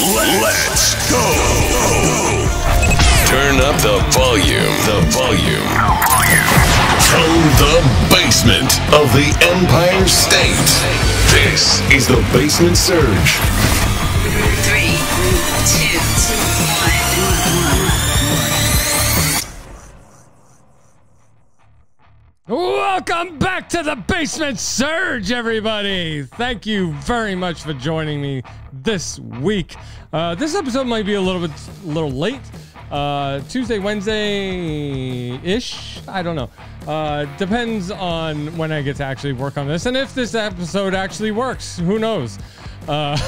Let's go. Turn up the volume. From the basement of the Empire State. This is the Basement Surge. 3, 2, 1. Welcome back to the Basement Surge, everybody. Thank you very much for joining me this week. This episode might be a little late. Tuesday, Wednesday-ish. I don't know. Depends on when I get to actually work on this and if this episode actually works. Who knows? But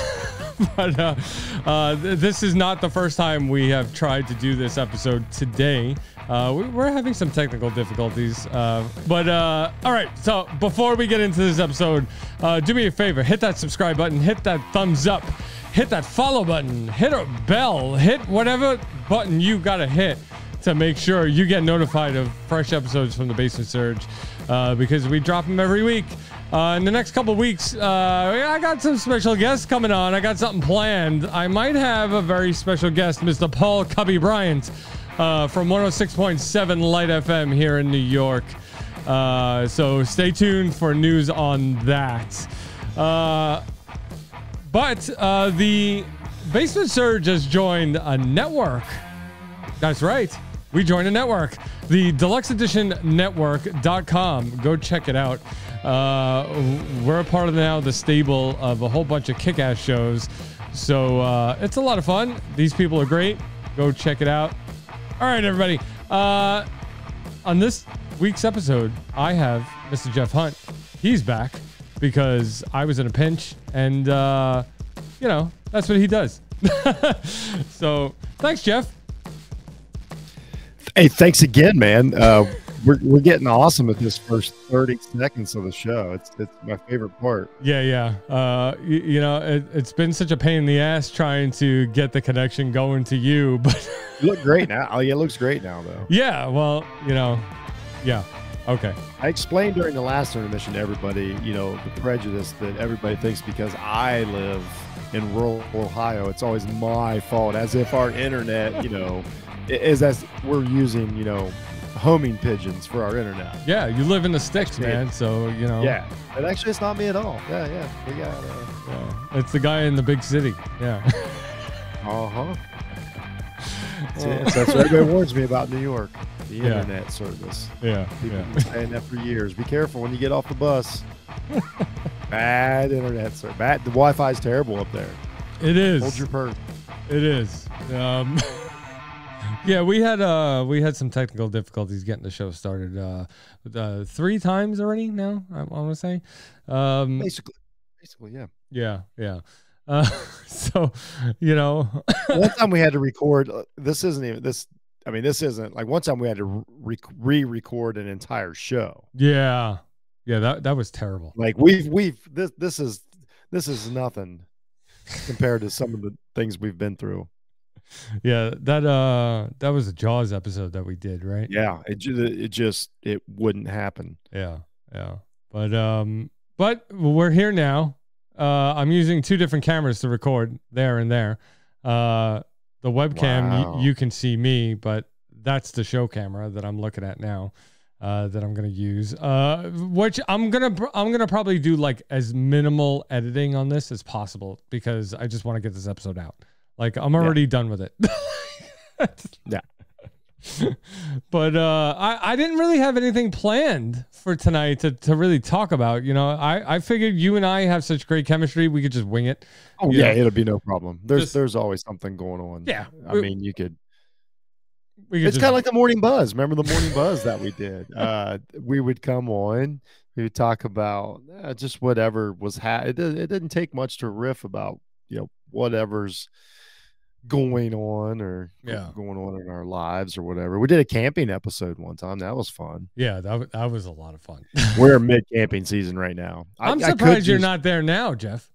this is not the first time we have tried to do this episode today. We're having some technical difficulties. All right. So before we get into this episode, do me a favor. Hit that subscribe button. Hit that thumbs up. Hit that follow button. Hit a bell. Hit whatever button you got to hit to make sure you get notified of fresh episodes from the Basement Surge, because we drop them every week. In the next couple of weeks, I got some special guests coming on. I got something planned. I might have a very special guest, Mr. Paul Cubby Bryant, from 106.7 Light FM here in New York. So stay tuned for news on that. But the Basement Surge has joined a network. That's right. We joined a network. The Deluxe Edition Network.com. Go check it out. We're a part of now the stable of a whole bunch of kick-ass shows. So it's a lot of fun. These people are great. Go check it out. All right, everybody. On this week's episode, I have Mr. Jeff Hunt. He's back because I was in a pinch, and you know, that's what he does. So thanks, Jeff. Hey, thanks again, man. We're getting awesome at this first 30 seconds of the show. It's my favorite part. Yeah. You know, it's been such a pain in the ass trying to get the connection going to you, but You look great now. Oh, yeah, it looks great now, though. yeah, well, you know, yeah. Okay. I explained during the last intermission to everybody, you know, the prejudice that everybody thinks because I live in rural Ohio, it's always my fault, as if our internet, you know, is as we're using, you know, homing pigeons for our internet. Yeah, you live in the sticks, man. So, you know. Yeah. But actually, it's not me at all. Yeah. We got Yeah. It's the guy in the big city. Yeah. Uh-huh. That's what everybody warns me about New York. The internet service. Yeah. People have been saying that for years. Be careful when you get off the bus. Bad internet service. The Wi-Fi is terrible up there. It is. Hold your purse. It is. Yeah, we had some technical difficulties getting the show started 3 times already now, I want to say. Basically, yeah. Yeah. So, you know. One time we had to record. This isn't like one time we had to re-record an entire show. Yeah. That was terrible. Like this is nothing compared to some of the things we've been through. Yeah, that was a Jaws episode that we did, right? Yeah, it wouldn't happen. Yeah. But we're here now. I'm using 2 different cameras to record there and there. The webcam, you can see me, but that's the show camera that I'm looking at now, that I'm gonna use. Which I'm gonna probably do like as minimal editing on this as possible because I just want to get this episode out. Like I'm already done with it. Yeah. But I didn't really have anything planned for tonight to really talk about. You know, I figured you and I have such great chemistry, we could just wing it. Oh yeah, it'll be no problem. There's always something going on. Yeah. I mean, you could. It's kind of like the Morning Buzz. Remember the Morning Buzz that we did? We would come on. We would talk about just whatever was it didn't take much to riff about, you know, whatever's going on or going on in our lives or whatever. We did a camping episode one time. That was fun. Yeah, that was a lot of fun. We're mid camping season right now. I'm surprised you're not there now, Jeff.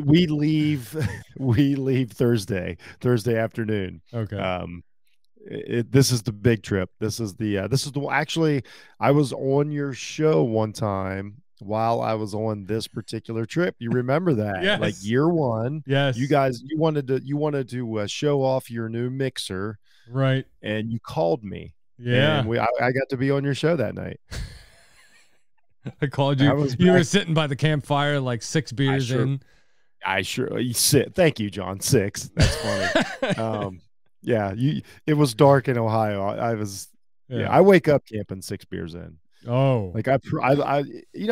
We leave Thursday afternoon. Okay. This is the big trip. This is the actually I was on your show one time while I was on this particular trip. You remember that? Yes. Like year one. Yes. You guys, you wanted to show off your new mixer, right? And you called me. Yeah, and I got to be on your show that night. I called you. You were sitting by the campfire, like 6 beers in. You sit. Thank you, John. 6. That's funny. Yeah, it was dark in Ohio. I wake up camping 6 beers in. Oh, like I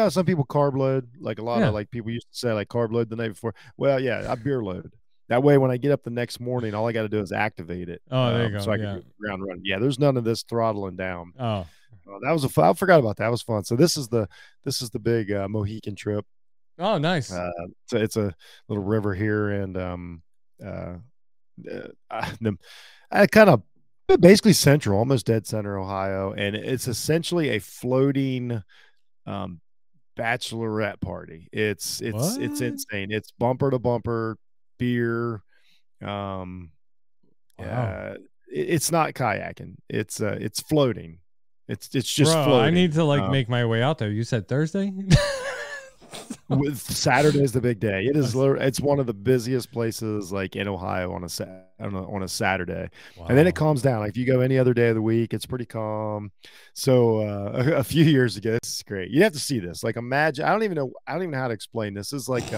some people carb load, like a lot of like people used to say like carb load the night before. Well, yeah, I beer load. That way, when I get up the next morning, all I got to do is activate it. Oh, there you go. So I can do ground run. Yeah, there's none of this throttling down. Oh, that was I forgot about that. That was fun. So this is the big Mohican trip. Oh, nice. So it's a little river here, and kind of basically central, almost dead center Ohio, and it's essentially a floating bachelorette party. It's insane. It's bumper to bumper beer. Wow. It's not kayaking. It's floating. It's just floating. I need to make my way out there. You said Thursday? With Saturday's the big day. It's one of the busiest places like in Ohio on a Saturday. Wow. And then it calms down. Like if you go any other day of the week, it's pretty calm. So a few years ago, this is great. You have to see this. Like imagine, I don't even know how to explain this. It's like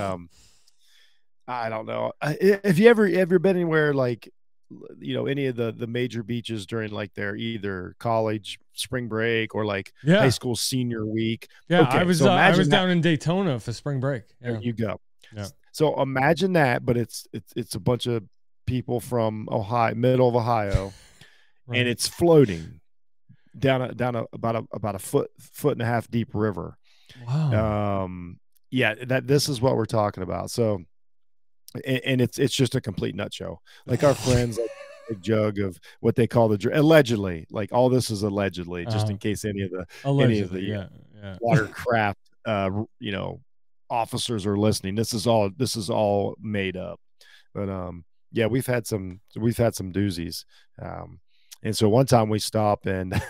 I don't know. If you ever been anywhere like any of the major beaches during like their either college spring break or like high school senior week. Yeah, okay, I was down in Daytona for spring break. Yeah. There you go. Yeah. So imagine that, but it's a bunch of people from Ohio, middle of Ohio, right. And it's floating down about a foot and a half deep river. Wow. This is what we're talking about. So. And it's just a complete nut show. Like our friends, like a jug of what they call allegedly. Like all this is allegedly, just in case any of the watercraft, officers are listening. This is all made up. But we've had some doozies. And so one time we stop and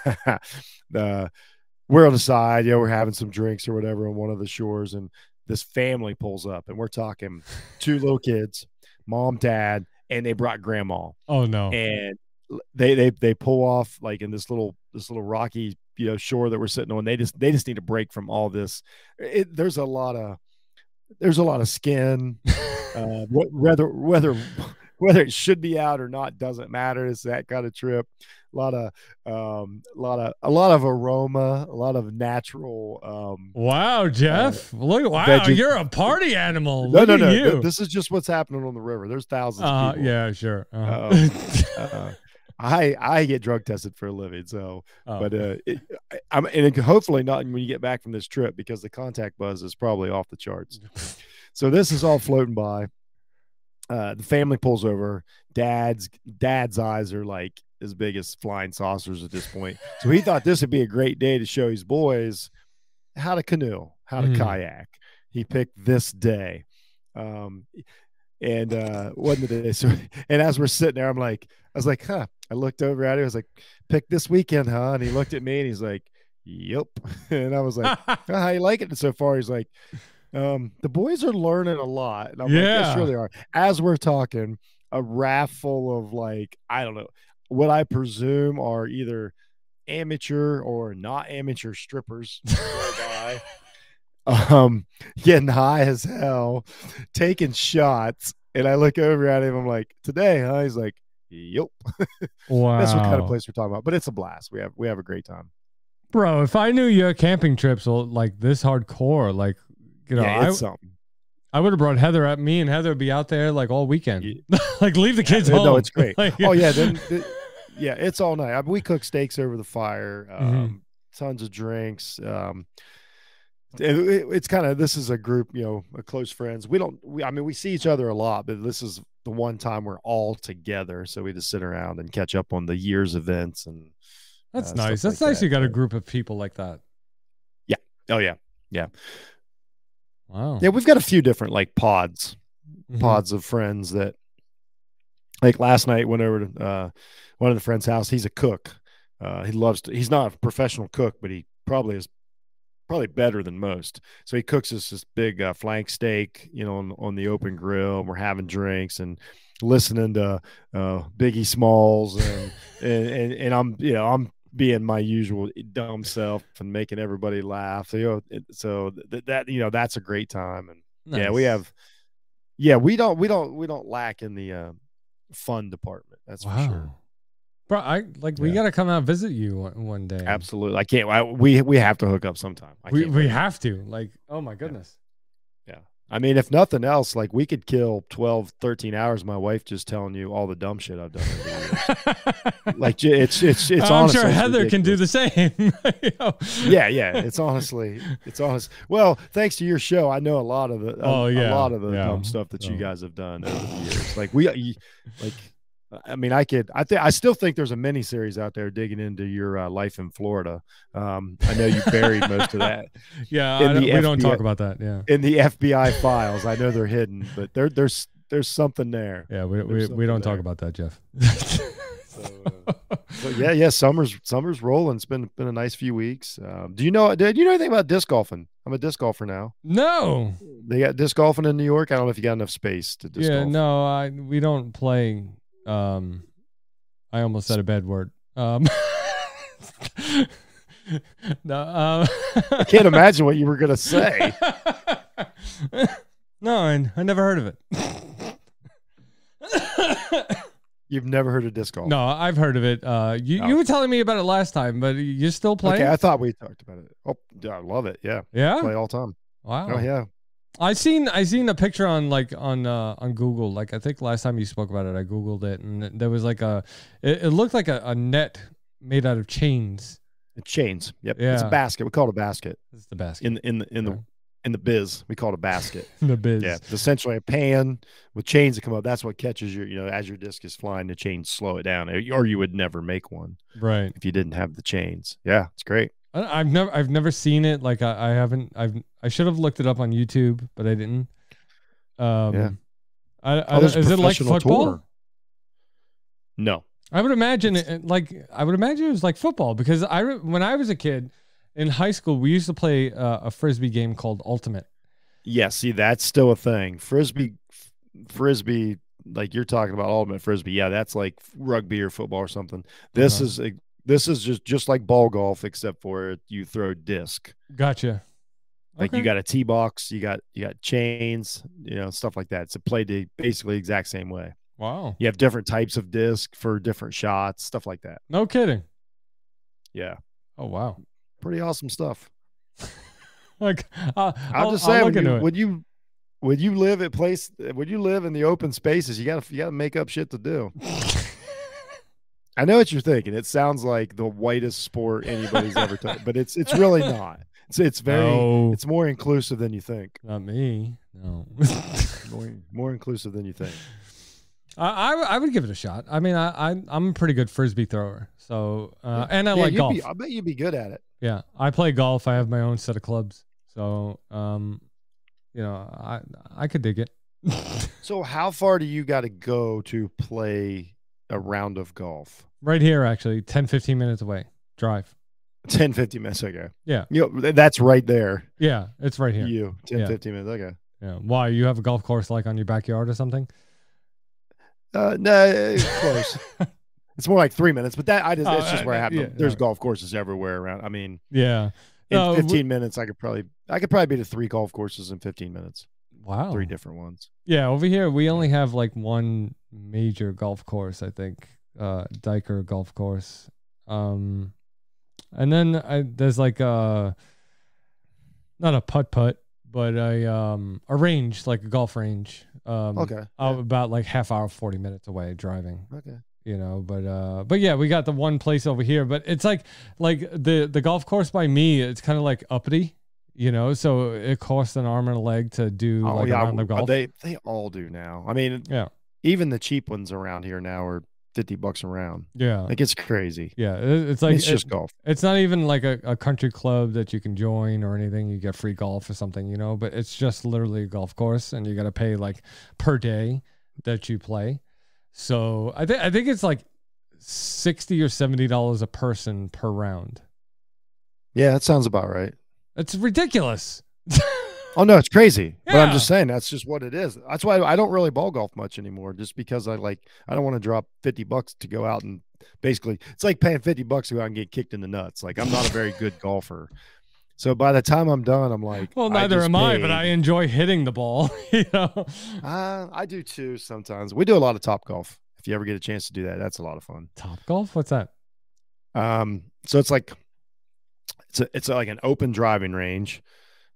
we're on the side, we're having some drinks or whatever on one of the shores, and this family pulls up, and we're talking 2 little kids, mom, dad, and they brought grandma. Oh no! And they pull off like in this little rocky shore that we're sitting on. They just need a break from all this. There's a lot of skin. Whether it should be out or not doesn't matter. It's that kind of trip. A lot of aroma, a lot of natural. Wow, Jeff! You're a party animal. No. You. This is just what's happening on the river. There's thousands of people. Yeah, sure. I get drug tested for a living, so hopefully not when you get back from this trip because the contact buzz is probably off the charts. So this is all floating by. The family pulls over. Dad's eyes are like as big as flying saucers at this point. So he thought this would be a great day to show his boys how to canoe, how to kayak. He picked this day. Wasn't the day. So, and as we're sitting there, I was like, huh. I looked over at him. I was like, pick this weekend, huh? And he looked at me and he's like, yep. And I was like, how you like it so far? He's like, the boys are learning a lot. And I'm like, yes, sure they are. As we're talking, a raft full of like, I don't know, what I presume are either amateur or not amateur strippers. Getting high as hell, taking shots. And I look over at him. I'm like, today, huh? He's like, yep. Wow. That's what kind of place we're talking about. But it's a blast. We have a great time. Bro, if I knew your camping trips were like this hardcore, like, it's something. I would have brought Heather at me, and Heather would be out there like all weekend. Like leave the kids home. No, it's great. It's all night. We cook steaks over the fire, tons of drinks. It's kind of, this is a group, of close friends. We see each other a lot, but this is the one time we're all together. So we just sit around and catch up on the year's events. And that's nice. That's nice. You got a group of people like that. Yeah. Oh yeah. Yeah. Wow. Yeah, we've got a few different like pods of friends that, like last night went over to one of the friends' house. He's a cook. He's not a professional cook, but he probably is probably better than most. So he cooks us this big flank steak, on the open grill. And we're having drinks and listening to Biggie Smalls, and I'm being my usual dumb self and making everybody laugh. So that's a great time. And Nice. we don't lack in the fun department. That's for sure. Bro, we gotta come out and visit you one day. Absolutely. I can't. We have to hook up sometime. We have to. Like, oh my goodness. Yeah. I mean, if nothing else, like we could kill 12, 13 hours. My wife just telling you all the dumb shit I've done over the years. Like it's I'm sure Heather can do the same. Yeah. It's honest. Well, thanks to your show, I know a lot of the dumb stuff that you guys have done over the years. I mean, I still think there's a mini series out there digging into your life in Florida. I know you buried most of that. Yeah, we don't talk about that. Yeah, in the FBI files, I know they're hidden, but there's something there. Yeah, we don't talk about that, Jeff. So yeah, summer's rolling. It's been a nice few weeks. Do you know anything about disc golfing? I'm a disc golfer now. No, they got disc golfing in New York. I don't know if you got enough space to disc golf. No, we don't play. I almost said a bad word. No, I can't imagine what you were gonna say. No, I never heard of it. You've never heard of disc golf? No, I've heard of it. You were telling me about it last time, but you're still playing? Okay, I thought we talked about it. Oh, I love it. Yeah. Yeah? Play all the time. Wow. Oh, yeah. I seen a picture on Google. Like, I think last time you spoke about it, I Googled it, and there was like it looked like a net made out of chains. Chains. Yep. Yeah. It's a basket. We call it a basket. It's the basket. In the biz, we call it a basket. The biz. Yeah. It's essentially a pan with chains that come up. That's what catches as your disc is flying, the chains slow it down. Or you would never make one. Right. If you didn't have the chains. Yeah, it's great. I've never seen it. Like I should have looked it up on YouTube, but I didn't. Yeah. Is it like football? Tour. No. I would imagine it was like football, because when I was a kid in high school, we used to play a frisbee game called Ultimate. Yeah, see, that's still a thing. Frisbee, like you're talking about Ultimate Frisbee. Yeah, that's like rugby or football or something. This is just like ball golf, except for you throw disc. Gotcha. Like you got a tee box, you got chains, stuff like that. It's played the basically exact same way. Wow. You have different types of disc for different shots, stuff like that. No kidding. Yeah. Oh wow. Pretty awesome stuff. Like, I'm just saying, when you live in the open spaces, you gotta make up shit to do. I know what you're thinking. It sounds like the whitest sport anybody's ever done, but it's really not. It's more inclusive than you think. Not me. No. more inclusive than you think. I would give it a shot. I mean, I'm a pretty good frisbee thrower. So and I like golf. I bet you'd be good at it. Yeah, I play golf. I have my own set of clubs. So I could dig it. So how far do you got to go to play a round of golf? Right here, actually, 10, 15 minutes away. Drive. 10, 15 minutes ago. Yeah. That's right there. Yeah, it's right here. 10, 15 minutes. Okay. Yeah. Why? You have a golf course like on your backyard or something? No, close. It's more like 3 minutes, but that's just where I have them. There's golf courses everywhere around. I mean, yeah. In 15 minutes, I could probably be to 3 golf courses in 15 minutes. Wow. 3 different ones. Yeah. Over here, we only have like one major golf course, I think. Diker Golf Course. And then there's like not a putt, but a range, like a golf range. Okay. About like half hour, 40 minutes away driving. Okay. But yeah, we got the one place over here, but it's like the golf course by me, it's kind of like uppity, so it costs an arm and a leg to do a round of golf. They all do now. I mean, yeah, even the cheap ones around here now are $50 a round. Yeah. Like it's crazy. Yeah. It's like, it's just golf. It's not even like a country club that you can join or anything. You get free golf or something, but it's just literally a golf course, and you got to pay like per day that you play. So I think it's like $60 or $70 a person per round. Yeah, that sounds about right. It's ridiculous. Oh no, it's crazy. Yeah. But I'm just saying that's just what it is. That's why I don't really ball golf much anymore, just because I don't want to drop $50 to go out and basically it's like paying $50 to go out and get kicked in the nuts. Like I'm not a very good golfer. So by the time I'm done, I'm like, well, neither am I, but I enjoy hitting the ball. You know, I do too. Sometimes we do a lot of Top Golf. If you ever get a chance to do that, that's a lot of fun. Top Golf? What's that? So it's like it's like an open driving range,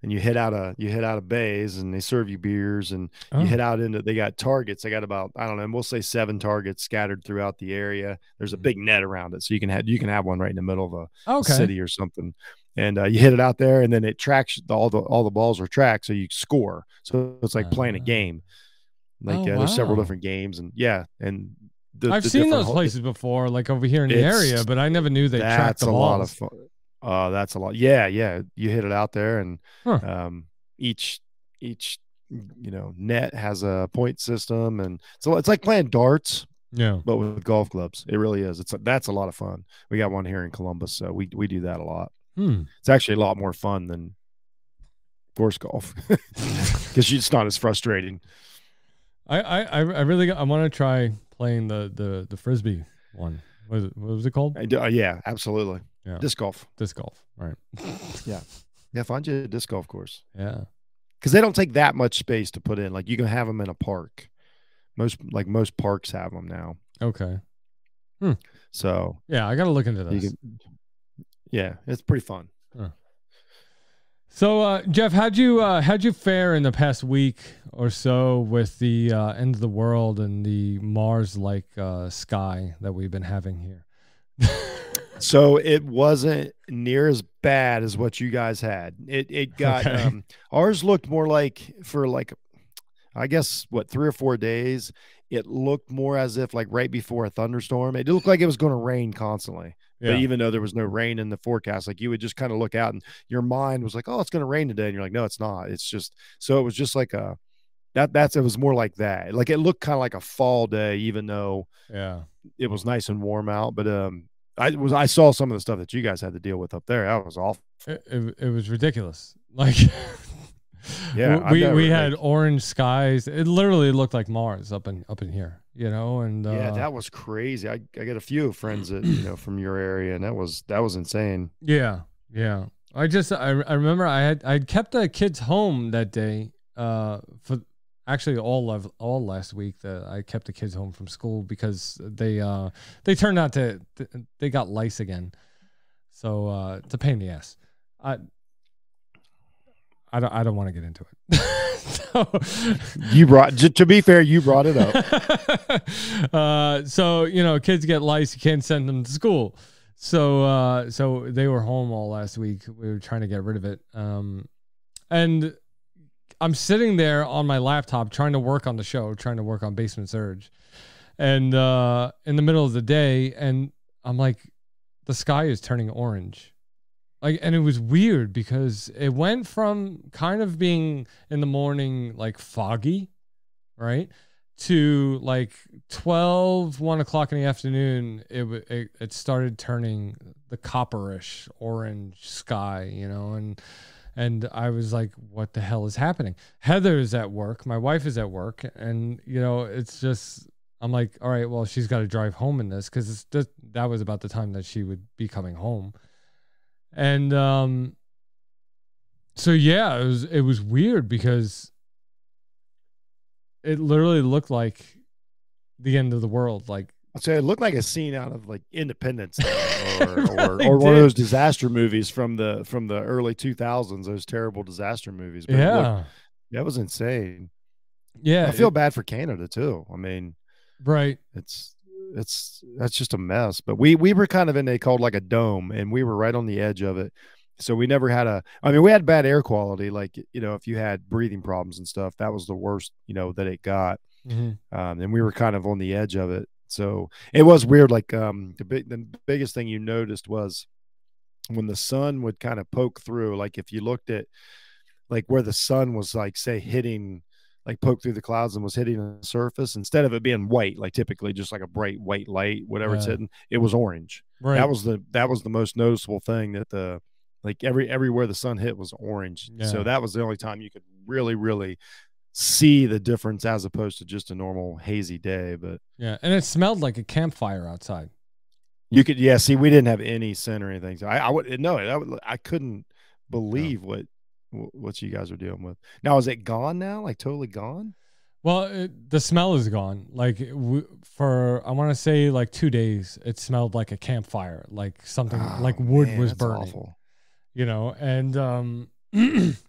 and you hit out of bays, and they serve you beers, and you hit out into. They got targets. They got about, I don't know, we'll say 7 targets scattered throughout the area. There's a big net around it, so you can have one right in the middle of a city or something. And you hit it out there, and then it tracks all the balls are tracked, so you score. So it's like playing a game. Like there's several different games, and I've seen those places before, like over here in the area, but I never knew they tracked the balls. That's a lot of fun. That's a lot. Yeah. You hit it out there, and each net has a point system, and so it's like playing darts. Yeah, but with golf clubs, it really is. That's a lot of fun. We got one here in Columbus, so we do that a lot. It's actually a lot more fun than course golf because it's not as frustrating. I really want to try playing the frisbee one. What was it called? Yeah, absolutely. Yeah. Disc golf, right? yeah. Find you a disc golf course. Yeah, because they don't take that much space to put in. Like you can have them in a park. Most parks have them now. Okay. So yeah, I got to look into this. Yeah, it's pretty fun. So, Jeff, how'd you fare in the past week or so with the end of the world and the Mars-like sky that we've been having here? So it wasn't near as bad as what you guys had. It got ours looked more like for I guess 3 or 4 days. It looked more as if like right before a thunderstorm. It looked like it was going to rain constantly. Yeah. But even though there was no rain in the forecast, like you would just kind of look out and your mind was like, oh, it's going to rain today. And you're like, no, it's not. It's just, so it was just like it was more like that. Like it looked kind of like a fall day, even though it was nice and warm out. But I saw some of the stuff that you guys had to deal with up there. That was awful. It was ridiculous. Like, yeah, we had orange skies. It literally looked like Mars up in here, and yeah, that was crazy. I got a few friends that from your area, and that was insane. Yeah. I remember I'd kept the kids home that day for actually all last week. That I kept the kids home from school because they turned out they got lice again, so it's a pain in the ass. I don't want to get into it. To be fair, you brought it up. So kids get lice, you can't send them to school. So they were home all last week. We were trying to get rid of it. And I'm sitting there on my laptop trying to work on the show, trying to work on Basement Surge. And in the middle of the day, and I'm like, the sky is turning orange. And it was weird because it went from kind of being in the morning like foggy, right, to like 1 o'clock in the afternoon. It started turning the copperish orange sky, and I was like, what the hell is happening? Heather's at work, my wife is at work, and it's just, I'm like, all right, well, she's got to drive home in this because that was about the time that she would be coming home. And so yeah, it was weird because it literally looked like the end of the world. Like, I'd say it looked like a scene out of like Independence Day or one of those disaster movies from the early 2000s. Those terrible disaster movies. But that was insane. Yeah, I feel bad for Canada too. I mean, right? That's just a mess. But we were kind of in called like a dome, and we were right on the edge of it. So we never had we had bad air quality. Like, if you had breathing problems and stuff, that was the worst, that it got. Mm-hmm. And we were kind of on the edge of it. So it was weird. Like, the biggest thing you noticed was when the sun would kind of poke through, like if you looked at like where the sun was, like, say hitting, like poke through the clouds and was hitting the surface, instead of it being white, like typically just like a bright white light, whatever it's hitting, it was orange. Right. That was the most noticeable thing that the Like everywhere the sun hit was orange. Yeah. So that was the only time you could really, really see the difference as opposed to just a normal hazy day. But yeah, and it smelled like a campfire outside. you could, yeah. See, we didn't have any scent or anything. So I would no, I couldn't believe what you guys were dealing with. Now, is it gone now? Like totally gone? Well, the smell is gone. Like for I want to say like 2 days, it smelled like a campfire, like something like wood was burning. Awful. You know, and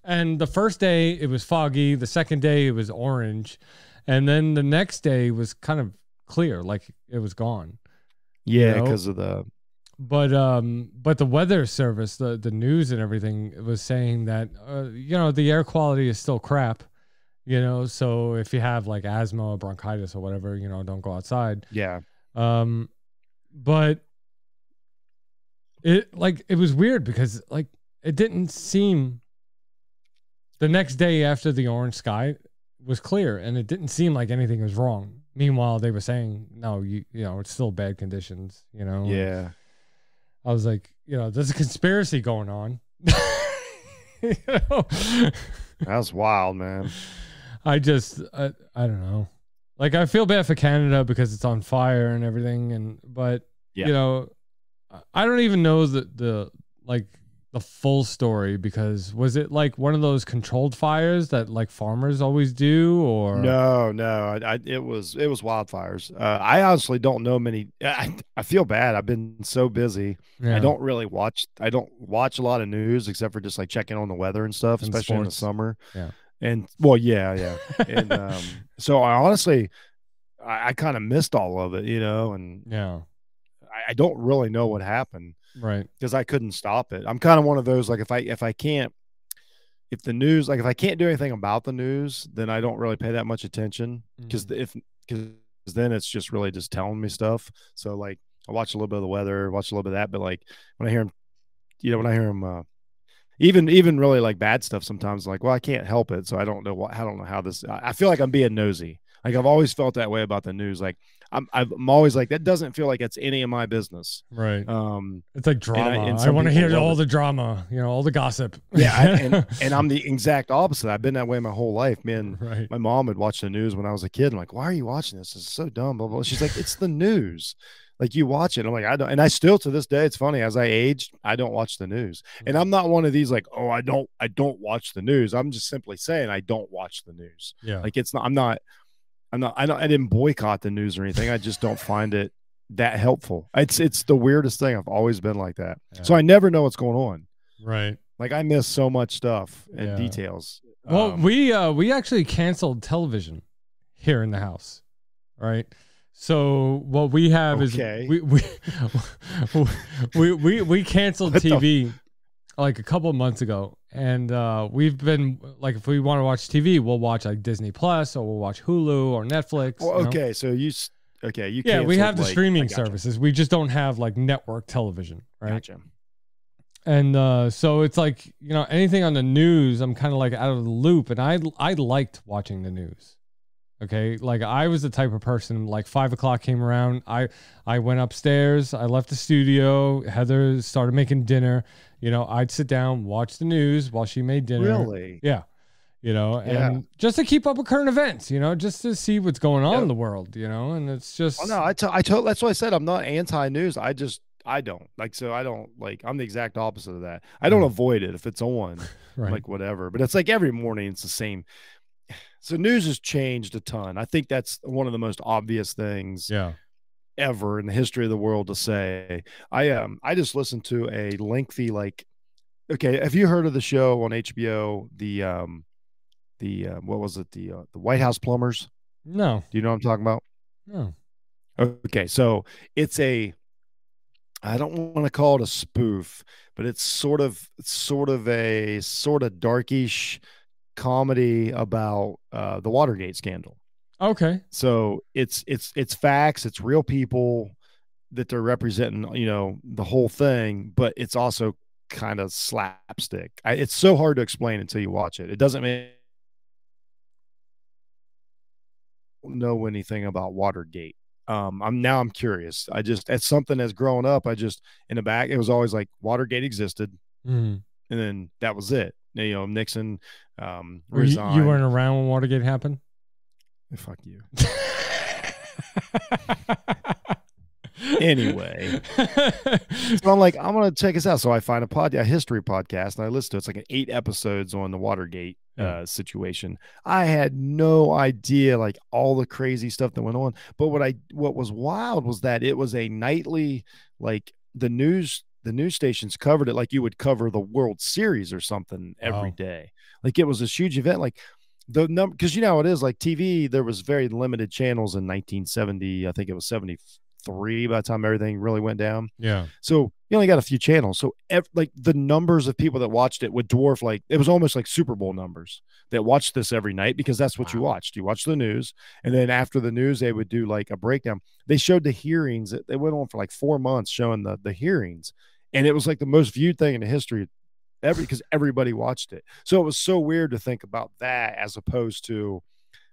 and the first day it was foggy. The second day it was orange, and then the next day was kind of clear, like it was gone. Yeah, because of the. But the weather service, the news and everything was saying that you know, the air quality is still crap. You know, so if you have like asthma or bronchitis or whatever, you know, don't go outside. Yeah. But it was weird because like it didn't seem the next day after the orange sky was clear and it didn't seem like anything was wrong. Meanwhile, they were saying, no, you know, it's still bad conditions, you know? Yeah. I was like, you know, there's a conspiracy going on. You know? That's wild, man. I don't know. Like, I feel bad for Canada because it's on fire and everything. But you know, I don't even know the full story, because was it like one of those controlled fires that like farmers always do, or no, it was wildfires. I honestly don't know many. I feel bad. I've been so busy. Yeah. I don't watch a lot of news except for just like checking on the weather and stuff, And especially in the sports. summer. Yeah. And well, yeah. And so I honestly, I kind of missed all of it, you know, and yeah, I don't really know what happened. right, Because I couldn't stop it. I'm kind of one of those, like if I can't do anything about the news, then I don't really pay that much attention, because then it's just really just telling me stuff. So like I watch a little bit of the weather, watch a little bit of that, but like when I hear him, even really like bad stuff sometimes, like, well, I can't help it, so I don't know how this. I feel like I'm being nosy. Like I've always felt that way about the news. Like I'm always like, that doesn't feel like it's any of my business. right. It's like drama. And I want to hear all it. the drama, you know, all the gossip. Yeah, and I'm the exact opposite. I've been that way my whole life, man. Right. My mom would watch the news when I was a kid. I'm like, why are you watching this? It's so dumb. Blah, blah. She's like, it's the news. Like, you watch it. I'm like, I don't. And I still, to this day, it's funny. As I aged, I don't watch the news. And I'm not one of these like, oh, I don't watch the news. I'm just simply saying I don't watch the news. Yeah. Like, it's not. I didn't boycott the news or anything. I just don't find it that helpful. It's the weirdest thing. I've always been like that. Yeah. So I never know what's going on. Right. Like I miss so much stuff and details. Well, we actually canceled television here in the house. Right. So what we have is we canceled TV like a couple of months ago. And we've been like, if we want to watch TV, we'll watch like Disney Plus, or we'll watch Hulu or Netflix. Well, okay, you yeah, we have the streaming services. We just don't have like network television, right? Gotcha. And so it's like, you know, anything on the news, I'm kind of like out of the loop. And I liked watching the news. Okay, like I was the type of person, like 5 o'clock came around, I went upstairs, I left the studio, Heather started making dinner. You know, I'd sit down, watch the news while she made dinner. Really? Yeah. You know, and just to keep up with current events, you know, just to see what's going on in the world, you know, and it's just. Oh, no, I told that's why I said I'm not anti-news. I don't like, so I don't like, I'm the exact opposite of that. I don't avoid it if it's on, right. Like whatever, but it's like every morning it's the same. So news has changed a ton. I think that's one of the most obvious things. Yeah. Ever in the history of the world to say. I just listened to a lengthy, like, okay, have you heard of the show on HBO, the what was it, the White House Plumbers? No. Do you know what I'm talking about? No. Okay, so it's I don't want to call it a spoof, but it's sort of a darkish comedy about the Watergate scandal. Okay. So it's facts, it's real people that they're representing, you know, the whole thing, but it's also kind of slapstick. It's so hard to explain until you watch it. It doesn't know anything about Watergate. I'm curious. It's something that's growing up. In the back, it was always like Watergate existed. Mm. And then that was it. You know, Nixon resigned. You weren't around when Watergate happened? Fuck you. Anyway, so I'm like, I'm gonna check this out. So I find a history podcast, and I listen to it. It's like 8 episodes on the Watergate situation. I had no idea like all the crazy stuff that went on. But what was wild was that it was a nightly, like the news stations covered it like you would cover the World Series or something every day. Like it was this huge event. Like the number, because you know how it is, like TV, there was very limited channels in 1970. I think it was 73 by the time everything really went down. Yeah. So you only got a few channels. So like the numbers of people that watched it would dwarf, like it was almost like Super Bowl numbers that watched this every night, because that's what you watched. You watched the news, and then after the news, they would do like a breakdown. They showed the hearings. They went on for like 4 months showing the hearings, and it was like the most viewed thing in the history because everybody watched it. So it was so weird to think about that as opposed to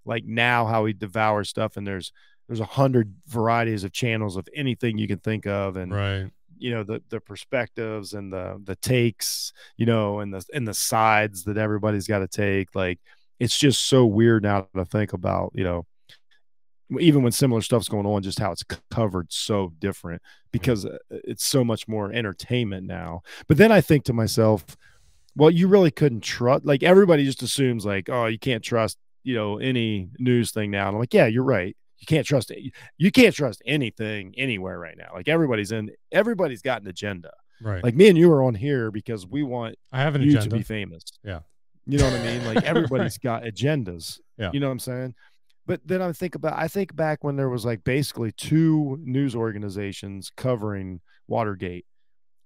like now how he devours stuff, and there's 100 varieties of channels of anything you can think of, and right, you know, the perspectives and the takes, you know, and the sides that everybody's got to take. Like it's just so weird now to think about, you know, even when similar stuff's going on, just how it's covered so different, because it's so much more entertainment now. But then I think to myself, well, you really couldn't trust, like everybody just assumes like, oh, you can't trust, you know, any news thing now. And I'm like, yeah, you're right. You can't trust it. You can't trust anything anywhere right now. Like everybody's got an agenda. Right. Like me and you are on here because we want I have an you agenda to be famous. Yeah. You know what I mean? Like everybody's got agendas. Yeah. You know what I'm saying? But then I think back when there was like basically 2 news organizations covering Watergate.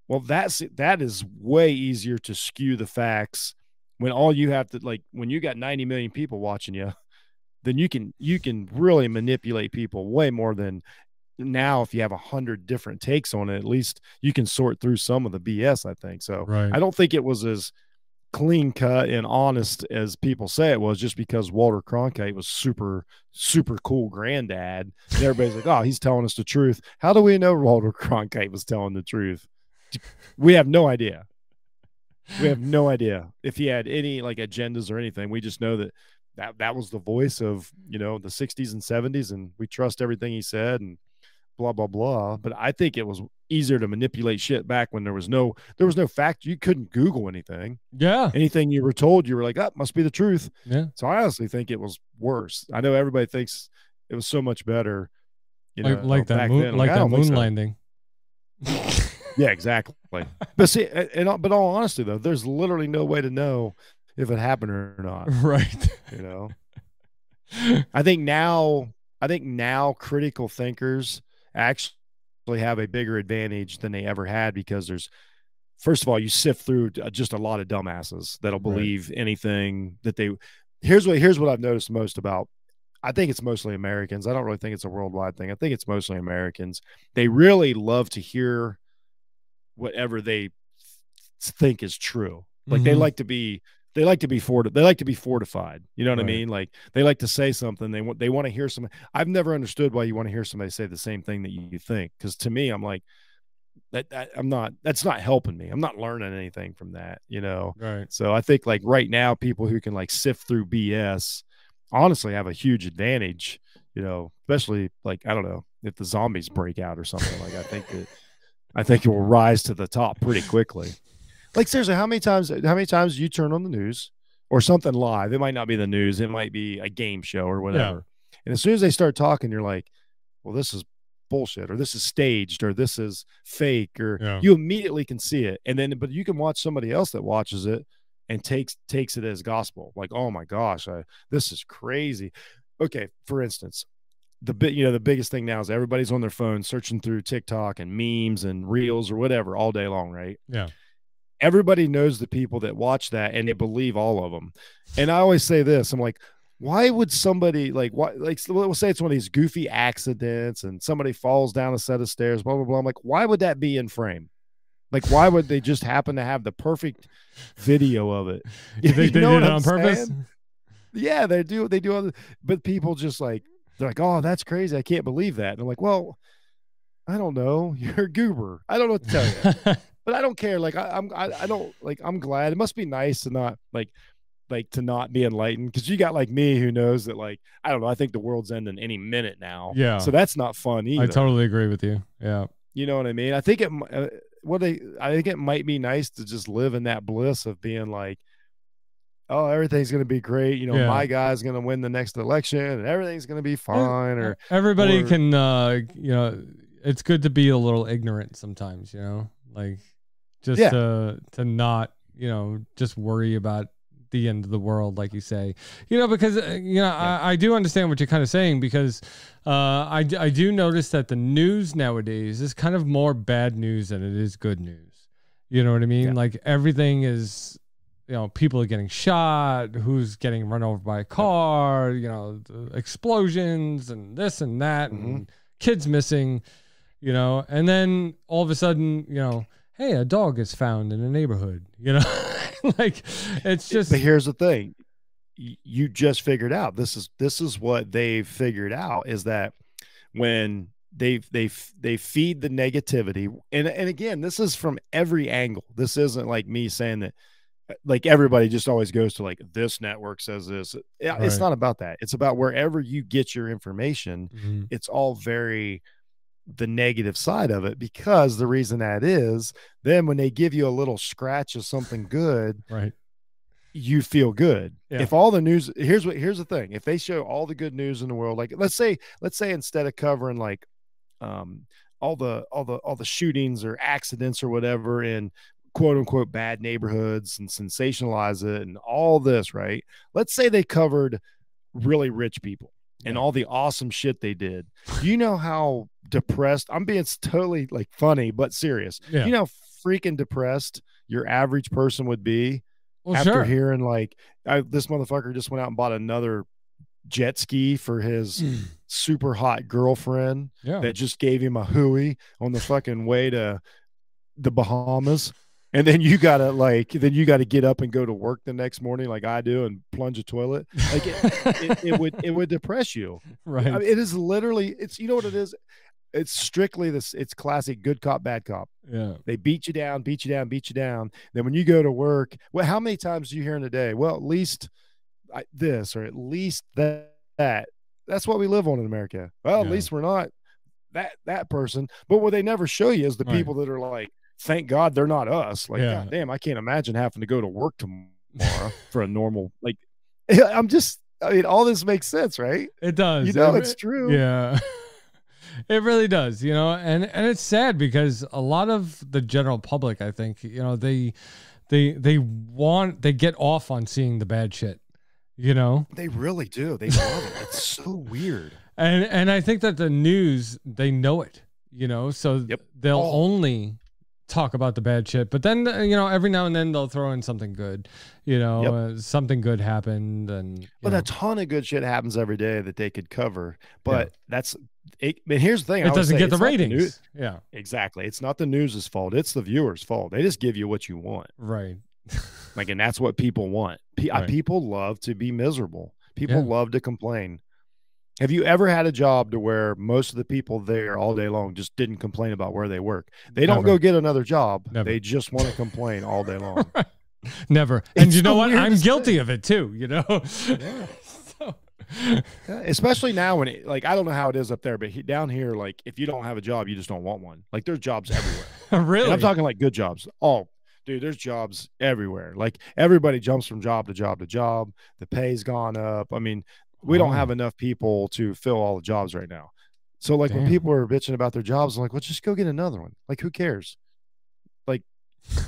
Well, that is way easier to skew the facts when all you have to, like, when you got 90 million people watching you, then you can really manipulate people way more than now. If you have 100 different takes on it, at least you can sort through some of the BS, I think. So right. I don't think it was as clean cut and honest as people say it was, just because Walter Cronkite was super, super cool granddad. And everybody's like, oh, he's telling us the truth. How do we know Walter Cronkite was telling the truth? We have no idea. We have no idea if he had any like agendas or anything. We just know that was the voice of, you know, the 60s and 70s, and we trust everything he said and blah, blah, blah. But I think it was easier to manipulate shit back when there was no fact. You couldn't Google anything. Yeah. Anything you were told, you were like, oh, must be the truth. Yeah. So I honestly think it was worse. I know everybody thinks it was so much better. You know, like that moon, like that moon landing. Yeah, exactly. But see, but all honesty though, there's literally no way to know if it happened or not. Right. You know, I think now critical thinkers actually have a bigger advantage than they ever had, because first of all, you sift through just a lot of dumbasses that'll believe anything that they, here's what I've noticed most about, I think it's mostly Americans. I don't really think it's a worldwide thing. I think it's mostly Americans. They really love to hear whatever they think is true. Like they like to be fortified. You know what I mean? Like they like to say something. They want to hear something. I've never understood why you want to hear somebody say the same thing that you think. Because to me, I'm like, that's not helping me. I'm not learning anything from that, you know? Right. So I think like right now, people who can like sift through BS honestly have a huge advantage, you know, especially like, I don't know, if the zombies break out or something. Like I think it will rise to the top pretty quickly. Like seriously, how many times you turn on the news or something live? It might not be the news. It might be a game show or whatever. Yeah. And as soon as they start talking, you're like, well, this is bullshit, or this is staged, or this is fake, or you immediately can see it. And then, but you can watch somebody else that watches it and takes it as gospel. Like, oh my gosh, this is crazy. Okay. For instance, the biggest thing now is everybody's on their phone searching through TikTok and memes and reels or whatever all day long. Right. Yeah. Everybody knows the people that watch that and they believe all of them. And I always say this, I'm like, why would somebody we'll say it's one of these goofy accidents and somebody falls down a set of stairs, blah, blah, blah. I'm like, why would that be in frame? Like, why would they just happen to have the perfect video of it? You think they did it on purpose? Yeah, they do. They do. But people just like, they're like, oh, that's crazy. I can't believe that. And I'm like, well, I don't know. You're a goober. I don't know what to tell you. but I don't care. Like I don't like. I'm glad. It must be nice to not to not be enlightened, because you got like me who knows that, like, I don't know, I think the world's ending any minute now. Yeah. So that's not fun either. I totally agree with you. Yeah. You know what I mean? I think I think it might be nice to just live in that bliss of being like, oh, everything's going to be great. You know, my guy's going to win the next election and everything's going to be fine. Or everybody can, you know, it's good to be a little ignorant sometimes, you know, like just to not, you know, just worry about the end of the world, like you say, you know, because, you know, I do understand what you're kind of saying, because I do notice that the news nowadays is kind of more bad news than it is good news. You know what I mean? Yeah. Like everything is, you know, people are getting shot, who's getting run over by a car, you know, explosions and this and that, and kids missing, you know, and then all of a sudden, you know, hey, a dog is found in a neighborhood, you know. Like, it's just. But here's the thing, you just figured out, this is what they've figured out, is that when they feed the negativity, and again, this is from every angle. This isn't like me saying that, like, everybody just always goes to, like, this network says this. It's not about that. It's about wherever you get your information. It's all very the negative side of it, because the reason that is, then when they give you a little scratch of something good, you feel good. If all the news, here's the thing, if they show all the good news in the world, like let's say instead of covering like all the shootings or accidents or whatever in quote unquote bad neighborhoods and sensationalize it and all this, right? Let's say they covered really rich people and all the awesome shit they did. Do you know how depressed, I'm being totally like funny, but serious. You know how freaking depressed your average person would be after hearing like, this motherfucker just went out and bought another jet ski for his super hot girlfriend that just gave him a hooey on the fucking way to the Bahamas. And then you gotta get up and go to work the next morning, like I do, and plunge a toilet. Like it would depress you, right? I mean, it is literally, it's, you know what it is? It's strictly this. It's classic good cop, bad cop. Yeah, they beat you down. Then when you go to work, well, how many times do you hear in a day? Well, at least this, or at least that. That's what we live on in America. Well, at least we're not that person. But what they never show you is the people that are like, thank God they're not us. Like, God damn, I can't imagine having to go to work tomorrow for a normal, like, I mean, all this makes sense, right? It does. You know, it's true. Yeah. It really does, you know, and it's sad because a lot of the general public, I think, you know, they get off on seeing the bad shit, you know? They really do. They love it. It's so weird. And I think that the news, they know it, you know, so they'll only talk about the bad shit, but then, you know, every now and then they'll throw in something good, you know, something good happened. And but a ton of good shit happens every day that they could cover, but that's it. But here's the thing, it doesn't get the ratings. Exactly. It's not the news's fault. It's the viewer's fault. They just give you what you want. Right. Like, and that's what people want. People love to be miserable. People love to complain. Have you ever had a job to where most of the people there all day long just didn't complain about where they work? They don't go get another job. Never. They just want to complain all day long. Never. And it's, you know what? I'm guilty of it too, you know? Especially now when like, I don't know how it is up there, but down here, like, if you don't have a job, you just don't want one. Like, there's jobs everywhere. Really? And I'm talking like good jobs. Oh, dude, there's jobs everywhere. Like, everybody jumps from job to job to job. The pay's gone up. I mean, we don't have enough people to fill all the jobs right now. So like, when people are bitching about their jobs, I'm like, well, just go get another one. Like, who cares? Like,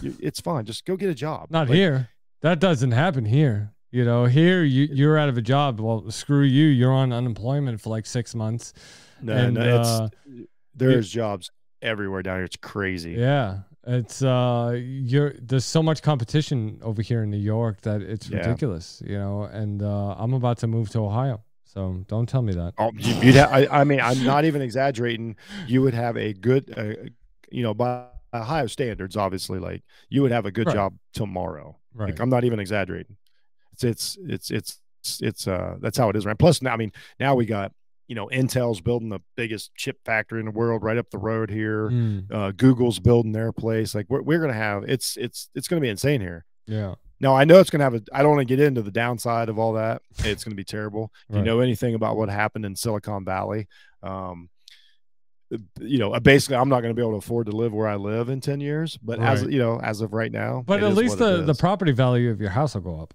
it's fine. Just go get a job. Not here. That doesn't happen here. You know, here you're out of a job. Well, screw you. You're on unemployment for like 6 months. There's jobs everywhere down here. It's crazy. Yeah. It's there's so much competition over here in New York that it's ridiculous, you know, and I'm about to move to Ohio, so don't tell me that. Oh, I mean, I'm not even exaggerating. You would have a good, you know, by Ohio standards, obviously, like, you would have a good job tomorrow. Right. Like, I'm not even exaggerating. It's that's how it is, right? Plus, now, I mean, now we got Intel's building the biggest chip factory in the world right up the road here. Google's building their place. Like we're going to have, it's going to be insane here. Yeah. Now I know it's going to have I don't want to get into the downside of all that. It's going to be terrible. If Right. you know anything about what happened in Silicon Valley, basically I'm not going to be able to afford to live where I live in 10 years, but Right. as of right now, But it at is least what it the is. property value of your house will go up.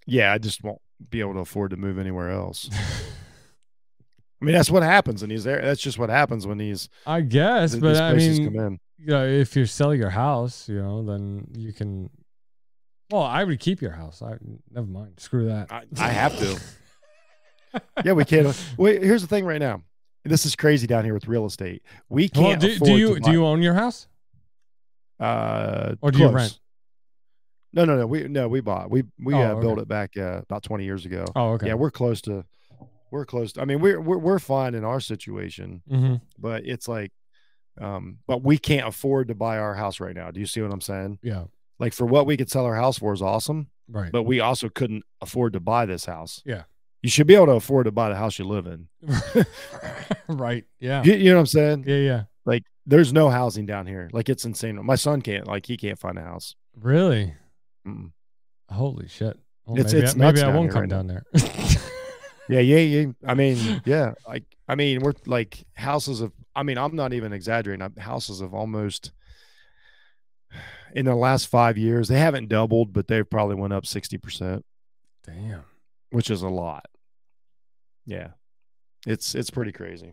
Yeah, I just won't be able to afford to move anywhere else. I mean, that's what happens, and he's there. That's just what happens when I guess, but these I places mean, come in. if you sell your house, then you can. Well, I would keep your house. Never mind. Screw that. I have to. Yeah, we can't. Wait, here's the thing right now. This is crazy down here with real estate. We can't. do you own your house? Or do you rent? No. We bought. We okay. built it back about 20 years ago. Oh, okay. Yeah, we're close to. I mean, we're fine in our situation, Mm-hmm. but it's like, but we can't afford to buy our house right now. Do you see what I'm saying? Yeah. Like for what we could sell our house for is awesome, Right. but we also couldn't afford to buy this house. Yeah. You should be able to afford to buy the house you live in. Right. Yeah. You know what I'm saying? Yeah. Like there's no housing down here. Like it's insane. My son he can't find a house. Really? Mm-mm. Holy shit. Well, It's maybe nuts I down won't here come right down there. Yeah. I mean, yeah. We're like houses of. I mean, I'm not even exaggerating. Houses of almost in the last 5 years, they haven't doubled, but they've probably went up 60%. Damn. Which is a lot. Yeah, it's pretty crazy.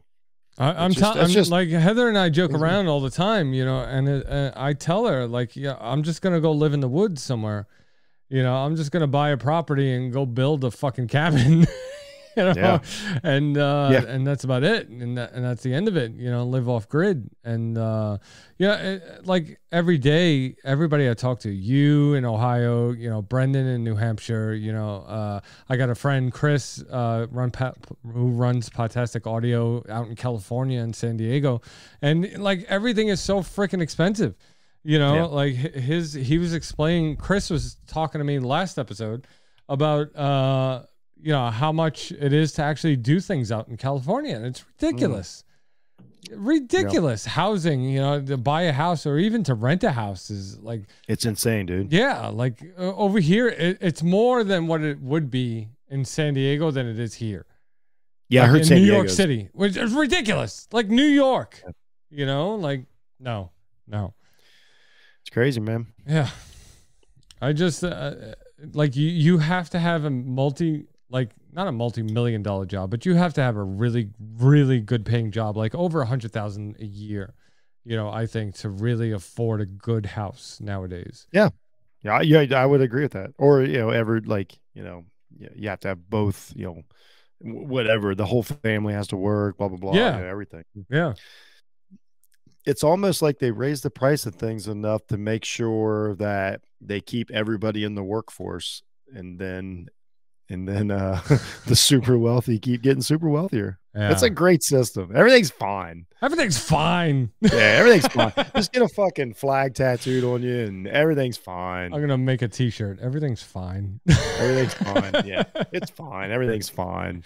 I'm like Heather and I joke around all the time, and I tell her like, yeah, I'm just gonna go live in the woods somewhere. I'm just gonna buy a property and go build a fucking cabin. Yeah. And that's about it, and that's the end of it. Live off grid, and like every day, everybody I talk to, you in Ohio, Brendan in New Hampshire, I got a friend Chris, who runs Podtastic Audio out in California and San Diego, and like everything is so freaking expensive. Like he was explaining. Chris was talking to me last episode about how much it is to actually do things out in California. And it's ridiculous. Ridiculous. Yep. Housing, to buy a house or even to rent a house is like... It's insane, dude. Yeah. Like over here, it's more than what it would be in San Diego than it is here. Yeah, like I heard San New Diego's. York City, which is ridiculous. Like New York, like, no. It's crazy, man. Yeah. I just, like you have to have not a multi-million-dollar job, but you have to have a really, really good paying job, like over $100,000 a year, I think, to really afford a good house nowadays. Yeah. I would agree with that. Or, you have to have both, whatever, the whole family has to work, blah, blah, blah. Yeah. Everything. Yeah. It's almost like they raise the price of things enough to make sure that they keep everybody in the workforce, and then the super wealthy keep getting super wealthier. Yeah. That's a great system. Everything's fine. Everything's fine. Yeah, everything's fine. Just get a fucking flag tattooed on you and everything's fine. I'm going to make a t-shirt. Everything's fine. Everything's fine. Yeah, it's fine. Everything's fine.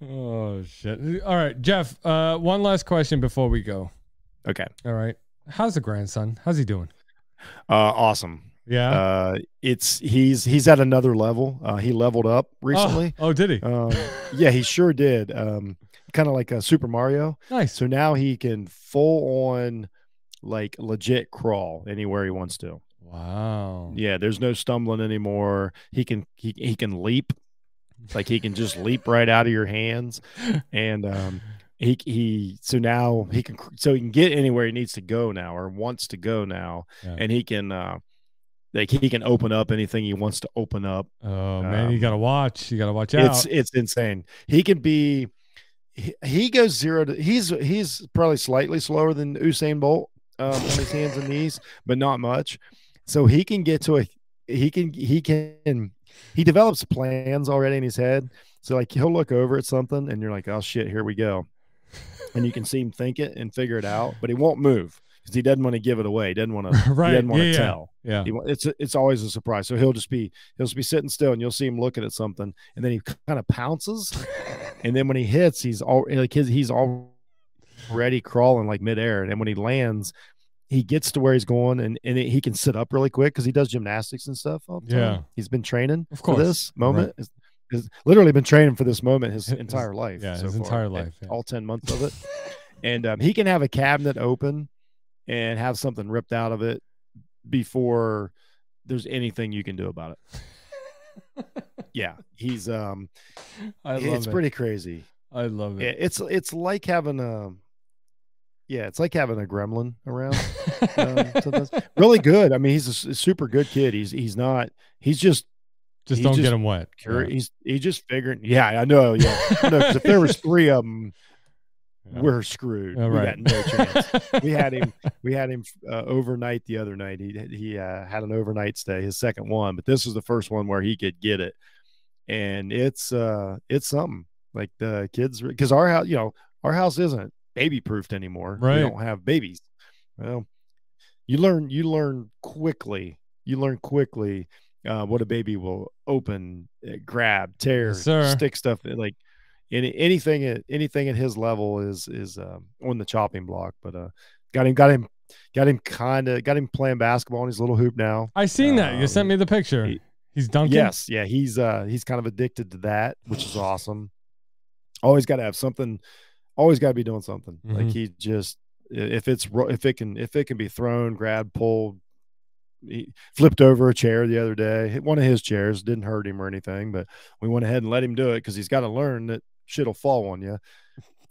Oh, shit. All right, Jeff, one last question before we go. Okay. All right. How's the grandson? How's he doing? Awesome. Yeah. He's at another level. He leveled up recently. Oh, did he? Yeah, he sure did. Kind of like a Super Mario. Nice. So now he can full on like legit crawl anywhere he wants to. Wow. Yeah, there's no stumbling anymore. He can leap. Like he can just leap right out of your hands. And so now he can get anywhere he needs to go now or wants to go now. Yeah. And he can he can open up anything he wants to open up. Oh man, you gotta watch. You gotta watch out. It's insane. He can be. He goes 0 to. He's probably slightly slower than Usain Bolt on his hands and knees, but not much. So he can get to he develops plans already in his head. So like he'll look over at something and you're like, oh shit, here we go. And you can see him think it and figure it out, but he won't move. because he doesn't want to give it away. He doesn't want to. Right. He doesn't want to Yeah. tell. Yeah. It's always a surprise. So he'll just be sitting still, and you'll see him looking at something, and then he kind of pounces, and then when he hits, he's already crawling like midair, and then when he lands, he gets to where he's going, and he can sit up really quick because he does gymnastics and stuff all the time. Yeah. He's been training Of for this moment. He's literally been training for this moment his entire life. Yeah, so his far, entire life. Yeah. all 10 months of it. And he can have a cabinet open and have something ripped out of it before there's anything you can do about it. Yeah, he's it's pretty crazy. I love it. It's like having a gremlin around. Really good. I mean, he's a super good kid. He's just don't get him wet. Yeah. He's just figuring. Yeah, I know. Yeah, because if there was 3 of them, we're screwed. Oh, right. We got no chance. We had him overnight the other night. He had an overnight stay, his second one, but this was the first one where he could get it, and it's something. Like the kids, because our house isn't baby proofed anymore. Right. We don't have babies. Well, you learn quickly. What a baby will open, grab, tear, stick stuff like anything at his level is on the chopping block. But got him playing basketball in his little hoop now. I seen that. You sent me the picture. He's dunking. Yes, yeah, he's kind of addicted to that, which is awesome. Always got to have something. Always got to be doing something. Mm-hmm. Like he just if it can be thrown, grabbed, pulled. He flipped over a chair the other day. Hit one of his chairs, didn't hurt him or anything, but we went ahead and let him do it because he's got to learn that shit will fall on you.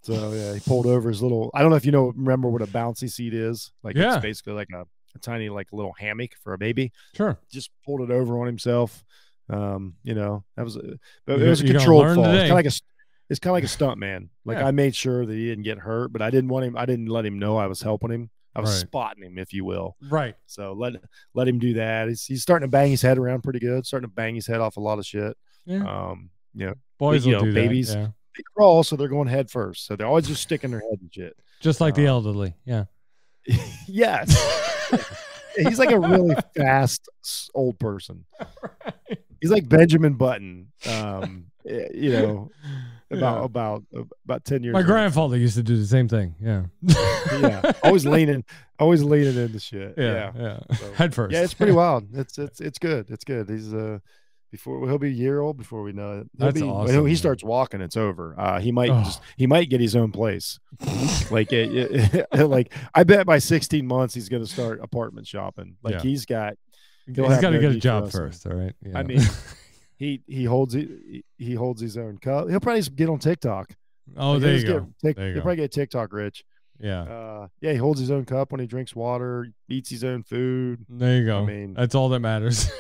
So yeah, he pulled over his little. I don't know if remember what a bouncy seat is. Like it's basically like a tiny little hammock for a baby. Sure. Just pulled it over on himself. That was it was a controlled fall. It's kind of like a stunt man. Like I made sure that he didn't get hurt, but I didn't let him know I was helping him. I was spotting him, if you will. Right. So let him do that. He's starting to bang his head around pretty good. Starting to bang his head off a lot of shit. Yeah. Boys will do babies. That, yeah. They crawl, so they're going head first. So they're always just sticking their head in shit. Just like the elderly. Yeah. Yes. He's like a really fast old person. Right. He's like Benjamin Button. About 10 years. My grandfather used to do the same thing. Yeah. Yeah. Always leaning into shit. Yeah. So, head first. Yeah, it's pretty wild. It's good. It's good. He's he'll be a year old before we know it. Awesome. When he starts walking, it's over. He might get his own place. Like like I bet by 16 months he's going to start apartment shopping. Like he's got to get a job first. All right. Yeah. I mean, he holds his own cup. He'll probably get on TikTok. Oh, there you go. He'll probably get TikTok rich. Yeah. He holds his own cup when he drinks water, eats his own food. There you go. I mean, that's all that matters.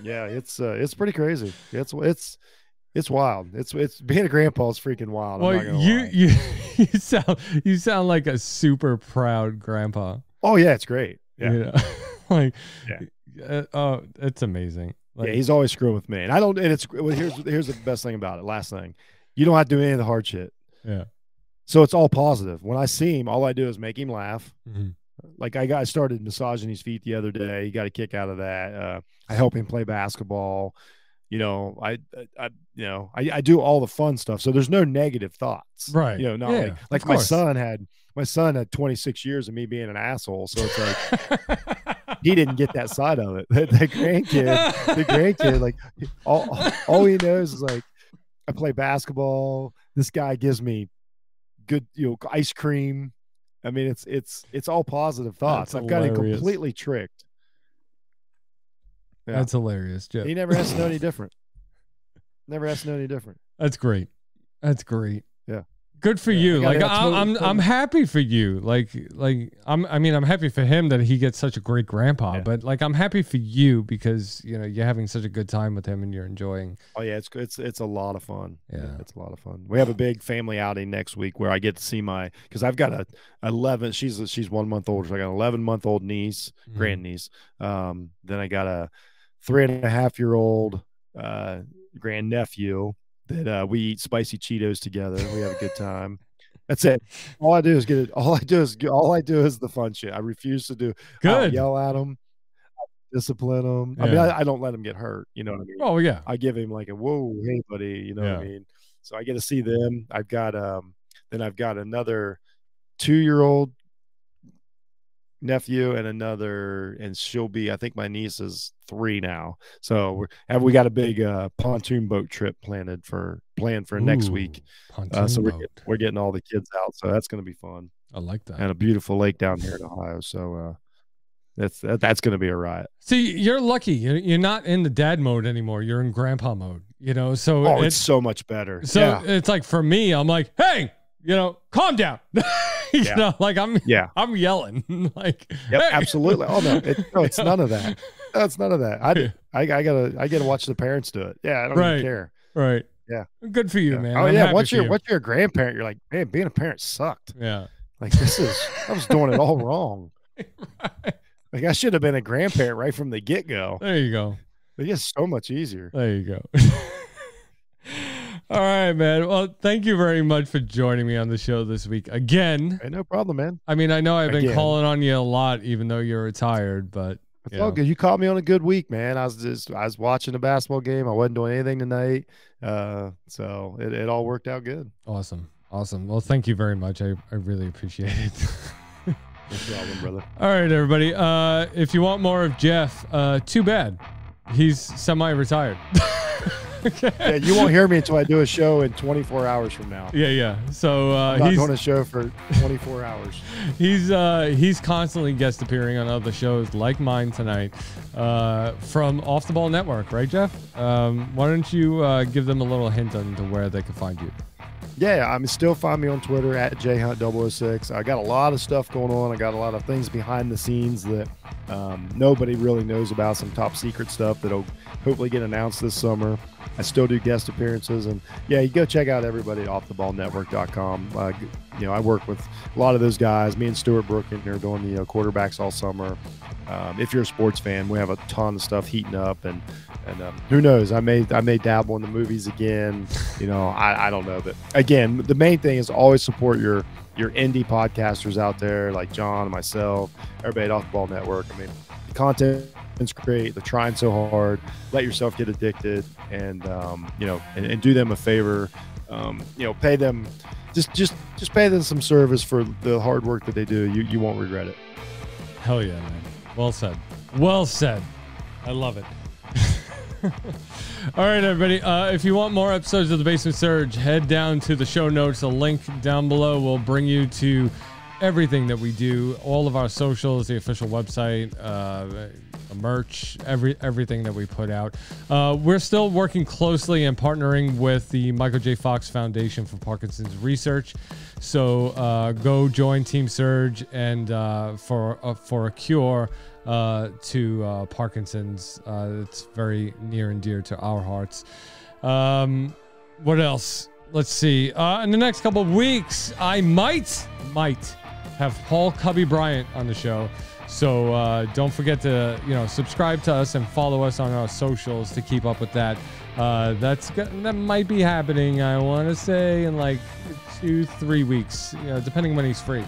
Yeah, it's pretty crazy. It's wild. It's being a grandpa is freaking wild. Well, you sound like a super proud grandpa. Oh yeah, it's great. Yeah. It's amazing. Like, he's always screwing with me, and I don't. And here's the best thing about it. Last thing, you don't have to do any of the hard shit. Yeah. So it's all positive. When I see him, all I do is make him laugh. Mm-hmm. Like I started massaging his feet the other day. He got a kick out of that. I help him play basketball. I do all the fun stuff. So there's no negative thoughts. Right. Like my son had 26 years of me being an asshole. So it's like he didn't get that side of it. The grandkid, like all he knows is like I play basketball. This guy gives me good, ice cream. I mean, it's all positive thoughts. I've got him completely tricked. Yeah. That's hilarious, Jeff. He never has to know any different. That's great. Yeah. Good for you. Like I'm happy for you. I'm happy for him that he gets such a great grandpa, but like I'm happy for you because you're having such a good time with him and you're enjoying. Oh yeah, it's a lot of fun. Yeah, it's a lot of fun. We have a big family outing next week where I get to see because I've got a 11. She's 1 month older, so I got an 11-month-old niece, grandniece. Then I got a 3.5-year-old grandnephew that we eat spicy Cheetos together. We have a good time. That's it. All I do is get it. All I do is the fun shit. I refuse to do. Good. Yell at them, discipline them. Yeah. I mean, I don't let them get hurt. You know what I mean? Oh yeah. I give him like a whoa, hey buddy. You know what I mean? So I get to see them. I've got another 2-year-old nephew and she'll be, I think my niece is 3 now. So we got a big pontoon boat trip planned for next week. So we're getting all the kids out. So that's going to be fun. I like that. And a beautiful lake down here in Ohio. So that's going to be a riot. See, you're lucky. You're not in the dad mode anymore. You're in grandpa mode. So it's so much better. So it's like for me, I'm like, hey, calm down. I'm yelling. Like, yep, hey. Absolutely. Oh no, it's none of that. That's none of that. I gotta watch the parents do it. Yeah, I don't even care. Right. Yeah. Like, good for you, man. Oh yeah. Once you're a grandparent, you're like, man, being a parent sucked. Yeah. Like I was doing it all wrong. Right. Like I should have been a grandparent right from the get-go. There you go. It gets so much easier. There you go. All right, man. Well, thank you very much for joining me on the show this week again. Hey, no problem, man. I mean, I know I've been calling on you a lot, even though you're retired, but it's all good. You caught me on a good week, man. I was watching a basketball game. I wasn't doing anything tonight. So it all worked out good. Awesome. Well, thank you very much. I really appreciate it. No problem, brother. All right, everybody. If you want more of Jeff, too bad. He's semi-retired. Okay. Yeah, you won't hear me until I do a show in 24 hours from now. Yeah. So I'm not doing a show for 24 hours. He's constantly guest appearing on other shows like mine tonight, from Off the Ball Network, right, Jeff? Why don't you give them a little hint onto where they can find you? Yeah, I mean, still find me on Twitter at jhunt006. I got a lot of stuff going on. I got a lot of things behind the scenes that nobody really knows about, some top secret stuff that'll hopefully get announced this summer. I still do guest appearances, and yeah, you go check out everybody at offtheballnetwork.com. I work with a lot of those guys. Me and Stuart Brooken are doing the quarterbacks all summer. If you're a sports fan, we have a ton of stuff heating up, and who knows? I may dabble in the movies again. I don't know, but again, the main thing is always support your indie podcasters out there, like John and myself, everybody at Off the Ball Network. I mean, the content is great. They're trying so hard. Let yourself get addicted, and and do them a favor. Pay them, just pay them some service for the hard work that they do. You won't regret it. Hell yeah, man. Well said. I love it. All right, everybody. If you want more episodes of The Basement Surge, head down to the show notes. A link down below will bring you to everything that we do, all of our socials, the official website, the merch, everything that we put out. We're still working closely and partnering with the Michael J. Fox Foundation for Parkinson's Research. So go join Team Surge and for a cure to Parkinson's. It's very near and dear to our hearts. What else? Let's see. In the next couple of weeks, I might have Paul Cubby Bryant on the show. So don't forget to subscribe to us and follow us on our socials to keep up with that. That might be happening, I want to say, in like 2-3 weeks, depending when he's free.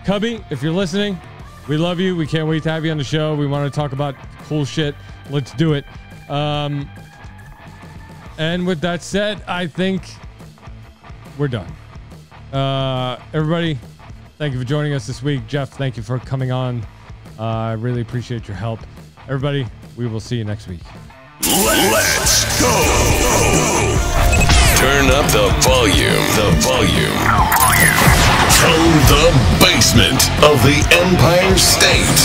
Cubby, if you're listening, we love you. We can't wait to have you on the show. We want to talk about cool shit. Let's do it. And with that said, I think we're done. Everybody, thank you for joining us this week. Jeff, thank you for coming on. I really appreciate your help. Everybody, we will see you next week. Let's go. Turn up the volume. From the basement of the Empire State,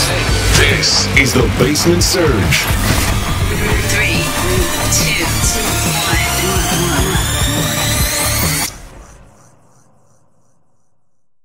this is the Basement Surge. 3, 2,